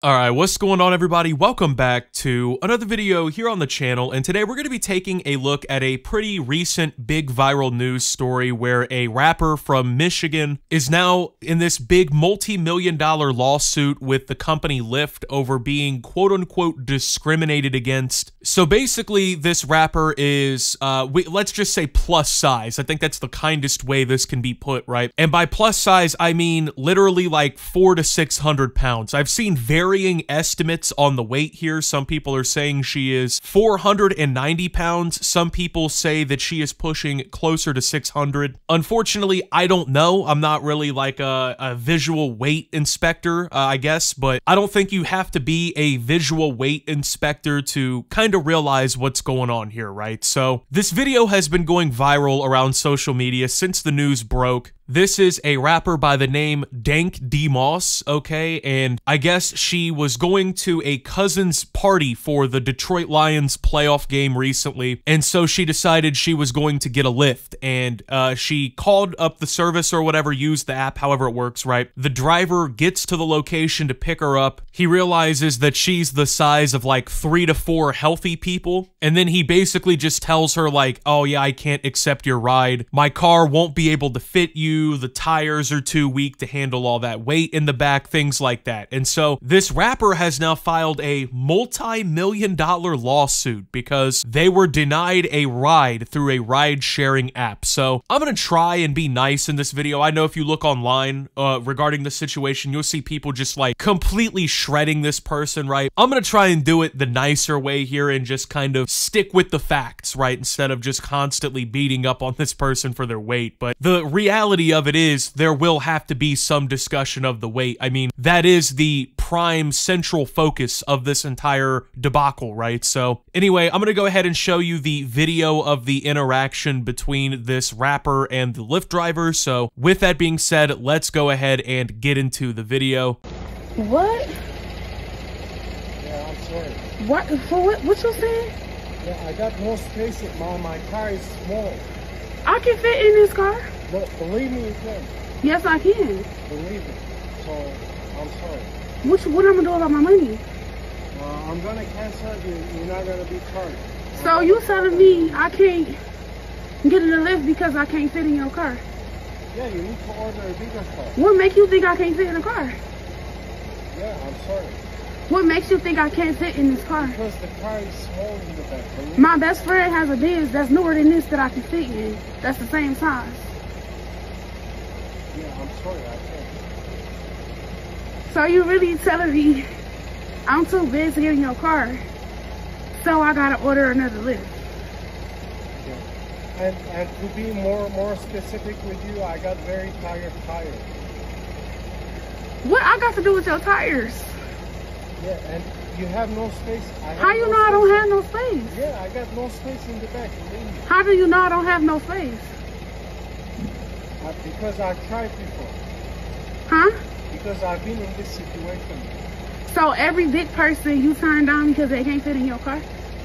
Alright, what's going on everybody? Welcome back to another video here on the channel, and today we're going to be taking a look at a pretty recent big viral news story where a rapper from Michigan is now in this big multi-million-dollar lawsuit with the company Lyft over being quote-unquote discriminated against. So basically, this rapper is, let's just say plus size. I think that's the kindest way this can be put, right? And by plus size, I mean literally like 400 to 600 pounds. I've seen varying estimates on the weight here. Some people are saying she is 490 pounds. Some people say that she is pushing closer to 600. Unfortunately, I don't know. I'm not really like a visual weight inspector, I guess, but I don't think you have to be a visual weight inspector to kind of realize what's going on here, right? So this video has been going viral around social media since the news broke. This is a rapper by the name Dank Demoss, okay? And I guess she was going to a cousin's party for the Detroit Lions playoff game recently, and so she decided she was going to get a Lyft, and she called up the service or whatever, used the app, however it works, right? The driver gets to the location to pick her up. He realizes that she's the size of like 3 to 4 healthy people, and then he basically just tells her like, oh yeah, I can't accept your ride. My car won't be able to fit you. The tires are too weak to handle all that weight in the back, things like that. And so this rapper has now filed a multi-million-dollar lawsuit because they were denied a ride through a ride-sharing app. So I'm gonna try and be nice in this video. I know if you look online regarding the situation, you'll see people just like completely shredding this person, right? I'm gonna try and do it the nicer way here and just kind of stick with the facts, right? Instead of just constantly beating up on this person for their weight. But the reality of it is there will have to be some discussion of the weight. I mean, that is the prime central focus of this entire debacle, right? So anyway, I'm gonna go ahead and show you the video of the interaction between this rapper and the Lyft driver. So with that being said, let's go ahead and get into the video. What? Yeah, I'm sorry. What? For what? What you saying? Yeah, I got no space in my car is small. I can fit in this car. But believe me, you can. Yes, I can. Believe me. So, I'm sorry. What I'm gonna do about my money? I'm gonna cancel you. You're not gonna be charged. So you telling me I can't get in the Lyft because I can't fit in your car? Yeah, you need to order a bigger car. What makes you think I can't fit in the car? Yeah, I'm sorry. What makes you think I can't fit in this car? Because the car is small in the back. My best friend has a Benz that's newer than this that I can fit in. That's the same size. Yeah, I'm sorry, I can't. So you really telling me I'm too big to get in your car, so I gotta order another Lyft? Yeah. And to be more specific with you, I got very tired tires. What I got to do with your tires? Yeah, and you have no space. How you know I don't have no space? Yeah, I got no space in the back. Believe me. How do you know I don't have no space? Because I've tried before. Huh? Because I've been in this situation. So every big person you turn down because they can't fit in your car?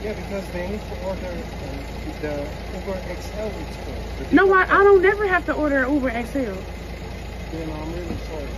Yeah, because they need to order the Uber XL it's called. No, I don't never have to order an Uber XL. Then I'm really sorry.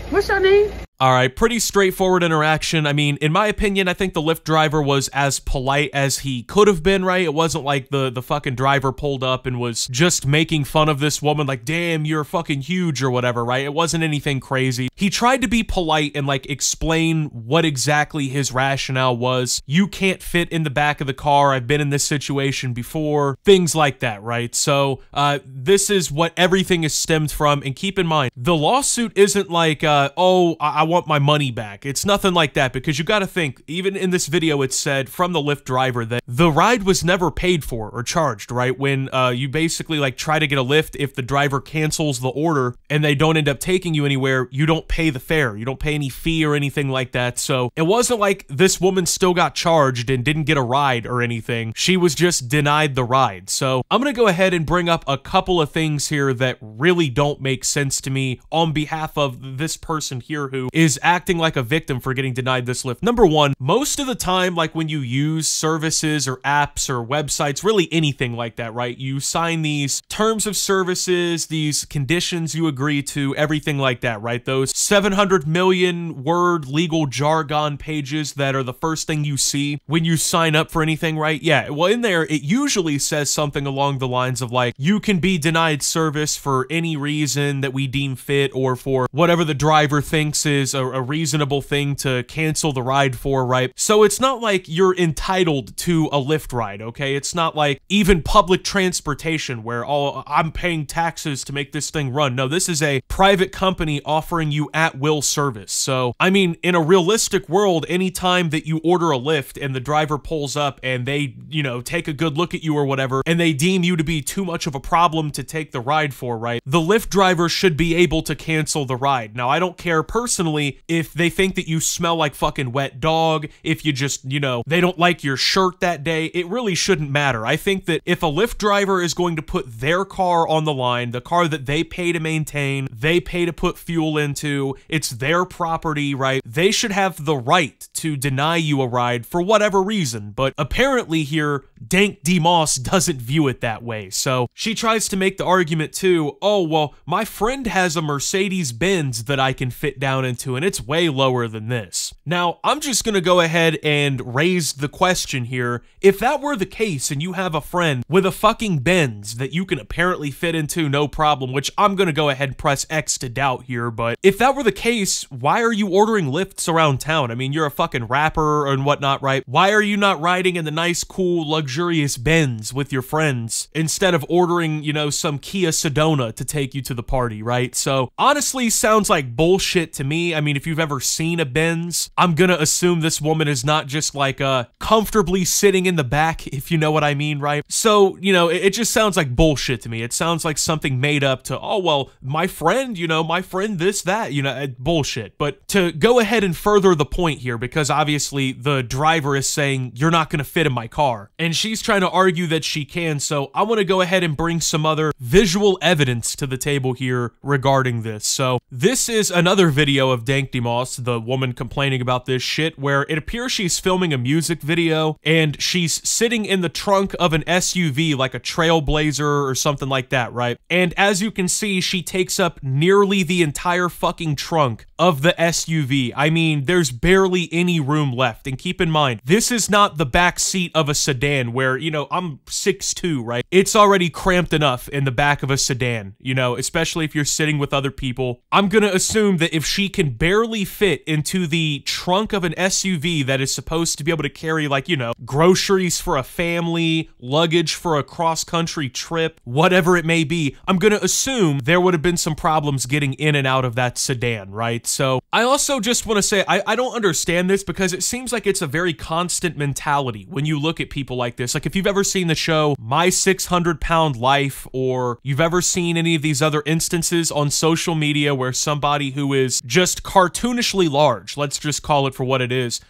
What's your name? Alright, pretty straightforward interaction. I mean, in my opinion, I think the Lyft driver was as polite as he could have been, right? It wasn't like the fucking driver pulled up and was just making fun of this woman like, damn, you're fucking huge or whatever, right? It wasn't anything crazy. He tried to be polite and like explain what exactly his rationale was. You can't fit in the back of the car. I've been in this situation before. Things like that, right? So, this is what everything is stemmed from. And keep in mind, the lawsuit isn't like, oh, I want my money back. It's nothing like that, because you got to think, even in this video it said from the Lyft driver that the ride was never paid for or charged, right? When you basically like try to get a Lyft, if the driver cancels the order and they don't end up taking you anywhere, you don't pay the fare. You don't pay any fee or anything like that. So it wasn't like this woman still got charged and didn't get a ride or anything. She was just denied the ride. So I'm gonna go ahead and bring up a couple of things here that really don't make sense to me on behalf of this person here who is acting like a victim for getting denied this Lyft. Number one, most of the time, like when you use services or apps or websites, really anything like that, right? You sign these terms of services, these conditions you agree to, everything like that, right? Those 700 million word legal jargon pages that are the first thing you see when you sign up for anything, right? Yeah, well, in there, it usually says something along the lines of like, you can be denied service for any reason that we deem fit, or for whatever the driver thinks is a reasonable thing to cancel the ride for, right? So it's not like you're entitled to a Lyft ride, okay? It's not like even public transportation where, oh, I'm paying taxes to make this thing run. No, this is a private company offering you at-will service. So, I mean, in a realistic world, anytime that you order a Lyft and the driver pulls up and they, you know, take a good look at you or whatever, and they deem you to be too much of a problem to take the ride for, right? The Lyft driver should be able to cancel the ride. Now, I don't care personally if they think that you smell like fucking wet dog, if you just, you know, they don't like your shirt that day. It really shouldn't matter. I think that if a Lyft driver is going to put their car on the line, the car that they pay to maintain, they pay to put fuel into, it's their property, right? They should have the right to deny you a ride for whatever reason. But apparently here, Dank Demoss doesn't view it that way. So she tries to make the argument too, oh, well, my friend has a Mercedes-Benz that I can fit down into, and it's way lower than this. Now, I'm just gonna go ahead and raise the question here. If that were the case and you have a friend with a fucking Benz that you can apparently fit into no problem, which I'm gonna go ahead and press X to doubt here, but if that were the case, why are you ordering Lyfts around town? I mean, you're a fucking rapper and whatnot, right? Why are you not riding in the nice, cool, luxurious Benz with your friends instead of ordering, you know, some Kia Sedona to take you to the party, right? So honestly, sounds like bullshit to me. I mean, if you've ever seen a Benz, I'm gonna assume this woman is not just like comfortably sitting in the back, if you know what I mean, right? So, you know, it just sounds like bullshit to me. It sounds like something made up to, oh, well, my friend, you know, my friend this, that, you know, bullshit. But to go ahead and further the point here, because obviously the driver is saying, you're not gonna fit in my car, and she's trying to argue that she can, so I want to go ahead and bring some other visual evidence to the table here regarding this. So this is another video of Dank Demoss, the woman complaining about this shit, where it appears she's filming a music video and she's sitting in the trunk of an SUV like a Trailblazer or something like that, right? And as you can see, she takes up nearly the entire fucking trunk of the SUV. I mean, there's barely any room left. And keep in mind, this is not the back seat of a sedan where, you know, I'm 6'2", right? It's already cramped enough in the back of a sedan, you know, especially if you're sitting with other people. I'm gonna assume that if she can barely fit into the trunk of an SUV that is supposed to be able to carry, like, you know, groceries for a family, luggage for a cross-country trip, whatever it may be, I'm gonna assume there would have been some problems getting in and out of that sedan, right? So I also just want to say, I don't understand this, because it seems like it's a very constant mentality when you look at people like this. Like, if you've ever seen the show My 600-Pound Life, or you've ever seen any of these other instances on social media where somebody who is just cartoonishly large, let's just call it for what it is,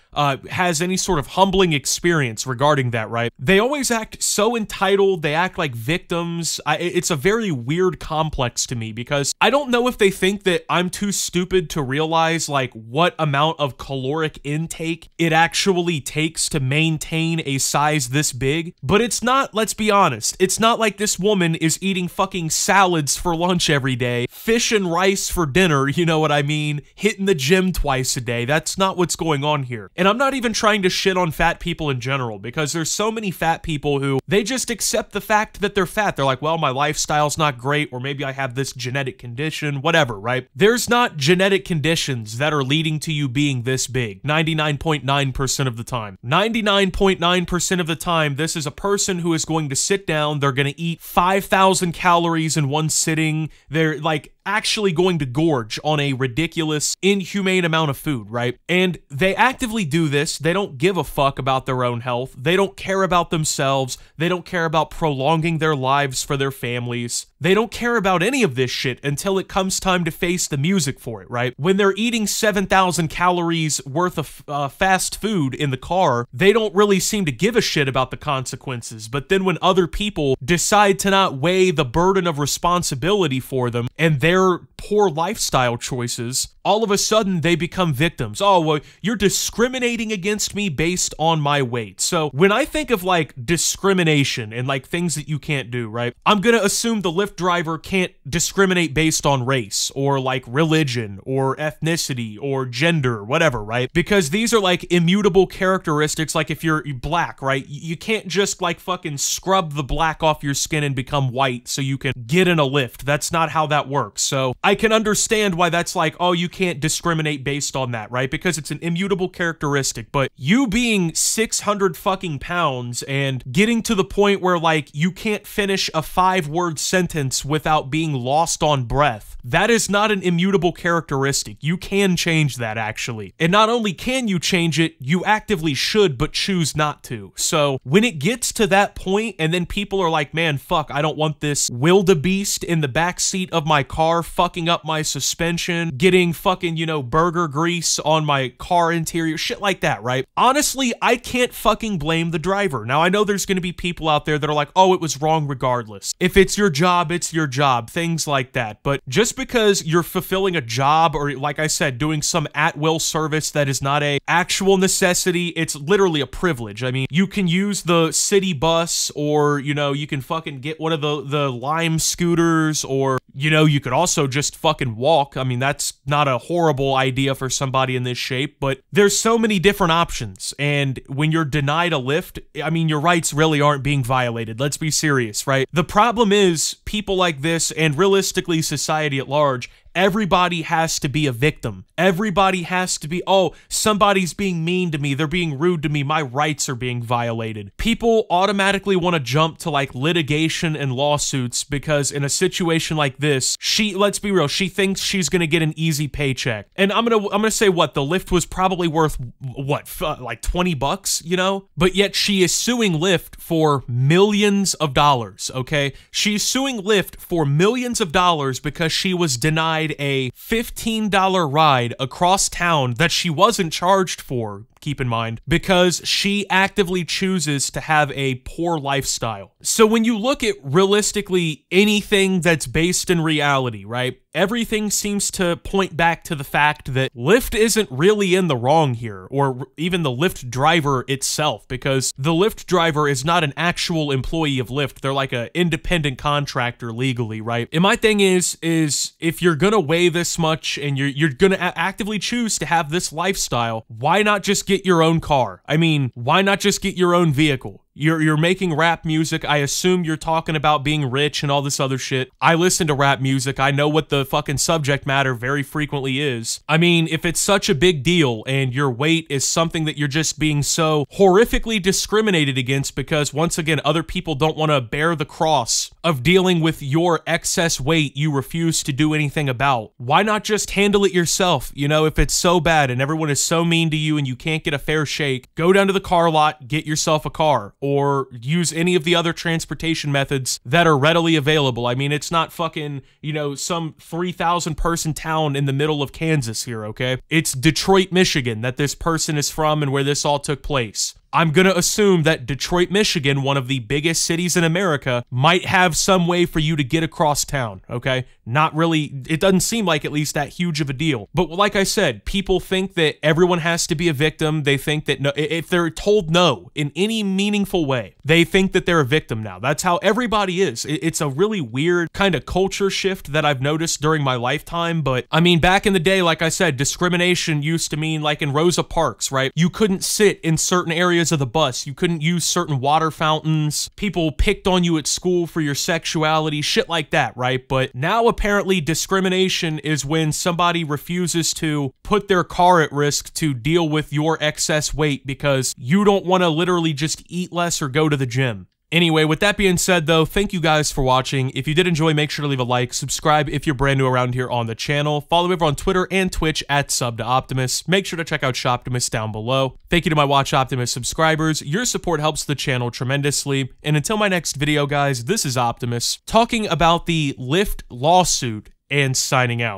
has any sort of humbling experience regarding that, right? They always act so entitled, they act like victims. It's a very weird complex to me, because I don't know if they think that I'm too stupid to realize, like, what amount of caloric intake it actually takes to maintain a size this big, but it's not, let's be honest, it's not like this woman is eating fucking salads for lunch every day, fish and rice for dinner, you know what I mean, hitting the gym twice a day. That's not what's going on here. And I'm not even trying to shit on fat people in general, because there's so many fat people who, they just accept the fact that they're fat. They're like, well, my lifestyle's not great, or maybe I have this genetic condition, whatever, right? There's not genetic conditions that are leading to you being this big 99.9% of the time. 99.9% of the time, this is a person who is going to sit down, they're going to eat 5,000 calories in one sitting, they're like actually going to gorge on a ridiculous, inhumane amount of food, right? And they actively do this. They don't give a fuck about their own health. They don't care about themselves. They don't care about prolonging their lives for their families. They don't care about any of this shit until it comes time to face the music for it, right? When they're eating 7,000 calories worth of fast food in the car, they don't really seem to give a shit about the consequences. But then when other people decide to not weigh the burden of responsibility for them and their poor lifestyle choices, all of a sudden they become victims. Oh, well, you're discriminating against me based on my weight. So when I think of like discrimination and like things that you can't do, right? I'm gonna assume the Lyft driver can't discriminate based on race or like religion or ethnicity or gender, whatever, right? Because these are like immutable characteristics. Like if you're black, right? You can't just like fucking scrub the black off your skin and become white so you can get in a Lyft. That's not how that works. So I can understand why that's like, oh, you can't discriminate based on that, right? Because it's an immutable characteristic. But you being 600 fucking pounds and getting to the point where like you can't finish a 5-word sentence without being lost on breath, that is not an immutable characteristic. You can change that, actually. And not only can you change it, you actively should, but choose not to. So when it gets to that point and then people are like, man, fuck, I don't want this wildebeest in the backseat of my car fucking up my suspension, getting fucking, you know, burger grease on my car interior, shit like that, right? Honestly, I can't fucking blame the driver. Now, I know there's gonna be people out there that are like, oh, it was wrong regardless. If it's your job, it's your job, things like that. But just because you're fulfilling a job or, like I said, doing some at-will service that is not a actual necessity, it's literally a privilege. I mean, you can use the city bus, or, you know, you can fucking get one of the Lime scooters, or, you know, you could also just fucking walk. I mean, that's not a horrible idea for somebody in this shape, but there's so many different options. And when you're denied a Lyft, I mean, your rights really aren't being violated. Let's be serious, right? The problem is people like this, and realistically society at large, everybody has to be a victim. Everybody has to be, oh, somebody's being mean to me, they're being rude to me, my rights are being violated. People automatically want to jump to like litigation and lawsuits because in a situation like this, let's be real, she thinks she's gonna get an easy paycheck. And I'm gonna say what, the Lyft was probably worth what, like 20 bucks, you know? But yet she is suing Lyft for millions of dollars, okay? She's suing Lyft for millions of dollars because she was denied a $15 ride across town that she wasn't charged for, keep in mind, because she actively chooses to have a poor lifestyle. So when you look at realistically anything that's based in reality, right? Everything seems to point back to the fact that Lyft isn't really in the wrong here, or even the Lyft driver itself, because the Lyft driver is not an actual employee of Lyft. They're like an independent contractor legally, right? And my thing is if you're gonna weigh this much and you're gonna actively choose to have this lifestyle, why not just get your own car? I mean, why not just get your own vehicle? You're making rap music. I assume you're talking about being rich and all this other shit. I listen to rap music. I know what the fucking subject matter very frequently is. I mean, if it's such a big deal and your weight is something that you're just being so horrifically discriminated against because, once again, other people don't want to bear the cross of dealing with your excess weight you refuse to do anything about, why not just handle it yourself? You know, if it's so bad and everyone is so mean to you and you can't get a fair shake, go down to the car lot, get yourself a car, or use any of the other transportation methods that are readily available. I mean, it's not fucking, you know, some 3,000 person town in the middle of Kansas here, okay? It's Detroit, Michigan that this person is from and where this all took place. I'm gonna assume that Detroit, Michigan, one of the biggest cities in America, might have some way for you to get across town, okay? Not really, it doesn't seem like at least that huge of a deal. But like I said, people think that everyone has to be a victim. They think that no, if they're told no in any meaningful way, they think that they're a victim now. That's how everybody is. It's a really weird kind of culture shift that I've noticed during my lifetime. But I mean, back in the day, like I said, discrimination used to mean like in Rosa Parks, right? You couldn't sit in certain areas of the bus. You couldn't use certain water fountains. People picked on you at school for your sexuality, shit like that, right? But now apparently discrimination is when somebody refuses to put their car at risk to deal with your excess weight because you don't want to literally just eat less or go to the gym. Anyway, with that being said though, thank you guys for watching. If you did enjoy, make sure to leave a like, subscribe if you're brand new around here on the channel, follow me over on Twitter and Twitch at @SubToOptimus. Make sure to check out Shoptimus down below. Thank you to my Watch Optimus subscribers. Your support helps the channel tremendously. And until my next video, guys, this is Optimus talking about the Lyft lawsuit and signing out.